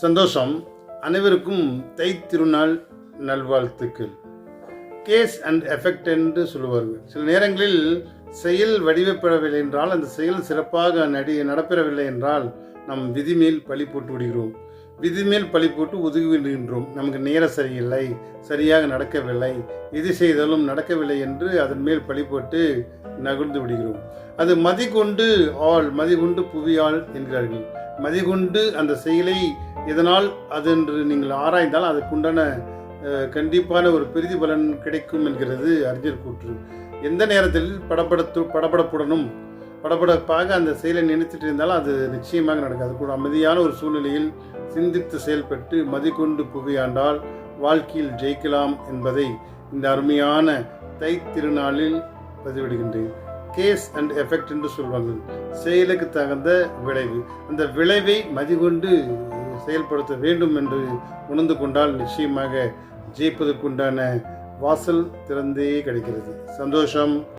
சந்தோஷம். அனைவருக்கும் தை திருநாள் நல்வாழ்த்துக்கள். கேஸ் அண்ட் எஃபெக்ட் என்று சொல்லுவார்கள். சில நேரங்களில் செயல் வடிவப்பெறவில்லை என்றால், அந்த செயல் சிறப்பாக நடப்பெறவில்லை என்றால் நம் விதிமேல் பழி போட்டு விடுகிறோம். விதிமேல் பழி போட்டு ஒதுங்கி விடுகின்றோம். நமக்கு நேரம் சரியில்லை, சரியாக நடக்கவில்லை, எது செய்தாலும் நடக்கவில்லை என்று அதன் மேல் பழி போட்டு நகர்ந்து விடுகிறோம். அது மதிகொண்டு மதிகொண்டு புவியாள் என்கிறார்கள். மதிகொண்டு அந்த செயலை எதனால் அதென்று நீங்கள் ஆராய்ந்தால் அதுக்குண்டான கண்டிப்பான ஒரு பிரதிபலன் கிடைக்கும் என்கிறது அறிஞர் கூற்று. எந்த நேரத்தில் படபடப்புடனும் படபடப்பாக அந்த செயலை நினைத்துட்டு இருந்தாலும் அது நிச்சயமாக நடக்காது. கூட அமைதியான ஒரு சூழ்நிலையில் சிந்தித்து செயல்பட்டு மதிகொண்டு புவியாண்டால் வாழ்க்கையில் ஜெயிக்கலாம் என்பதை இந்த அருமையான தை திருநாளில் பதிவிடுகின்றேன். கேஸ் அண்ட் எஃபெக்ட் என்று சொல்வாங்க. செயலுக்கு தகுந்த விளைவு. அந்த விளைவை மதிகொண்டு செயல்படுத்த வேண்டும் என்று உணர்ந்து கொண்டால் நிச்சயமாக ஜெயிப்பதற்குண்டான வாசல் திறந்தே கிடைக்கிறது. சந்தோஷம்.